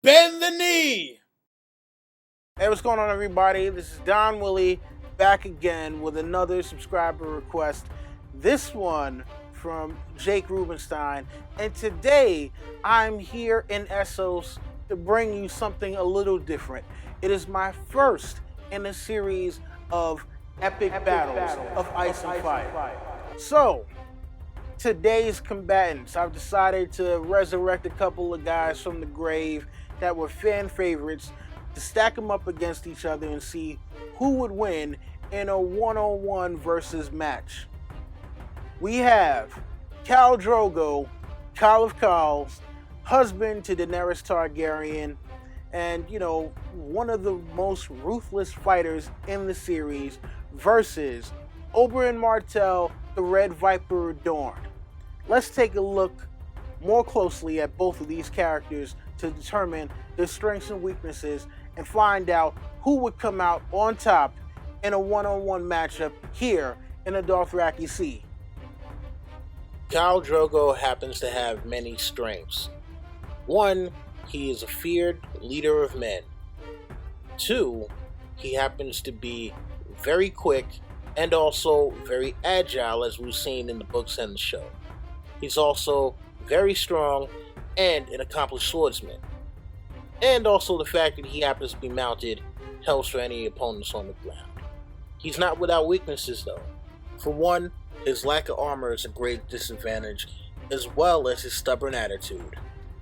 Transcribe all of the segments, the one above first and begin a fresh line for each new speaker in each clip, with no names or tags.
Bend the knee!
Hey, what's going on, everybody? This is Don Willie back again with another subscriber request. This one from Jake Rubenstein. And today I'm here in Essos to bring you something a little different. It is my first in a series of epic battles of Ice and Fire. So, today's combatants, I've decided to resurrect a couple of guys from the grave that were fan favorites to stack them up against each other and see who would win in a one-on-one versus match. We have Khal Drogo, Khal of Khals, husband to Daenerys Targaryen, and, one of the most ruthless fighters in the series, versus Oberyn Martell, the Red Viper Adorned. Let's take a look more closely at both of these characters to determine their strengths and weaknesses and find out who would come out on top in a one-on-one matchup here in the Dothraki Sea.
Khal Drogo happens to have many strengths. 1, he is a feared leader of men. 2, he happens to be very quick and also very agile, as we've seen in the books and the show. He's also very strong and an accomplished swordsman. And also the fact that he happens to be mounted helps for any opponents on the ground. He's not without weaknesses though. For one, his lack of armor is a great disadvantage, as well as his stubborn attitude.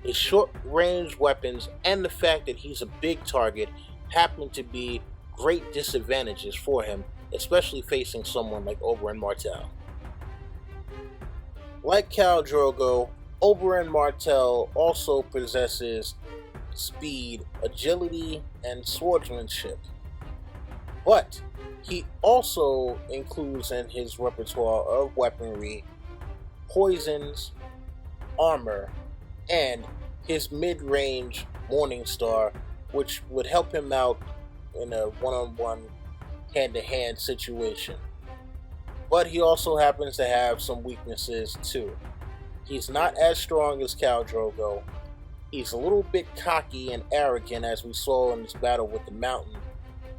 His short-range weapons and the fact that he's a big target happen to be great disadvantages for him, especially facing someone like Oberyn Martell. Like Khal Drogo, Oberyn Martell also possesses speed, agility, and swordsmanship. But he also includes in his repertoire of weaponry poisons, armor, and his mid-range Morning Star, which would help him out in a one-on-one, hand-to-hand situation. But he also happens to have some weaknesses too. He's not as strong as Khal Drogo. He's a little bit cocky and arrogant, as we saw in this battle with the Mountain.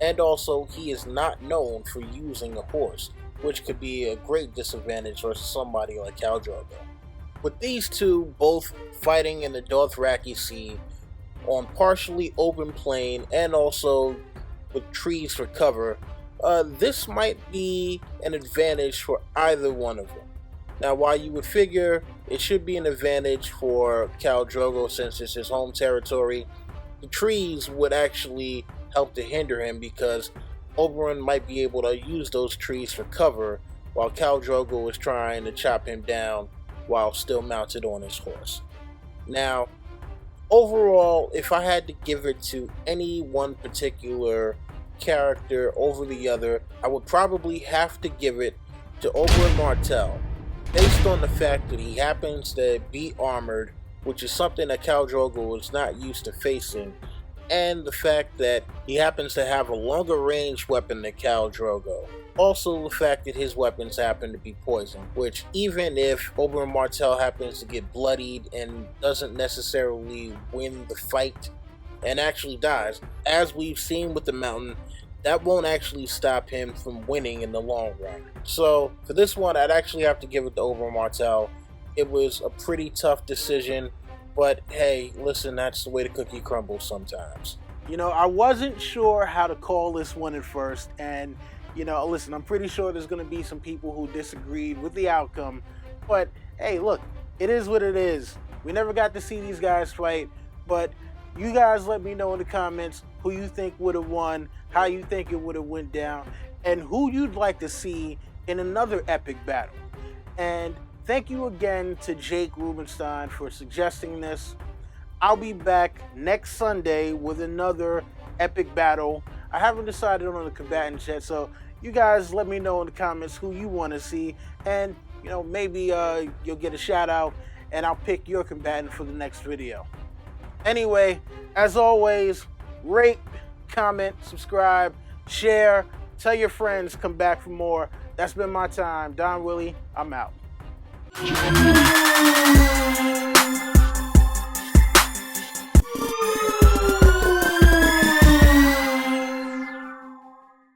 And also, he is not known for using a horse, which could be a great disadvantage versus somebody like Khal Drogo. With these two both fighting in the Dothraki Sea on partially open plain and also with trees for cover, this might be an advantage for either one of them. Now, while you would figure it should be an advantage for Khal Drogo since it's his home territory, the trees would actually help to hinder him because Oberyn might be able to use those trees for cover while Khal Drogo is trying to chop him down while still mounted on his horse. Now, overall, if I had to give it to any one particular character over the other, I would probably have to give it to Oberyn Martell, based on the fact that he happens to be armored, which is something that Khal Drogo is not used to facing, and the fact that he happens to have a longer range weapon than Khal Drogo. Also the fact that his weapons happen to be poison, which even if Oberyn Martell happens to get bloodied and doesn't necessarily win the fight and actually dies, as we've seen with the Mountain, that won't actually stop him from winning in the long run. So for this one, I'd actually have to give it to Oberyn Martell. It was a pretty tough decision, but hey, listen, that's the way the cookie crumbles sometimes.
I wasn't sure how to call this one at first, and listen, I'm pretty sure there's going to be some people who disagreed with the outcome, but hey, look, it is what it is. We never got to see these guys fight, but you guys let me know in the comments who you think would have won, how you think it would have went down, and who you'd like to see in another epic battle. And thank you again to Jake Rubenstein for suggesting this. I'll be back next Sunday with another epic battle. I haven't decided on the combatants yet, so you guys let me know in the comments who you want to see, and maybe you'll get a shout out and I'll pick your combatant for the next video. Anyway, as always, rate, comment, subscribe, share, tell your friends, come back for more. That's been my time. Don Willie, I'm out.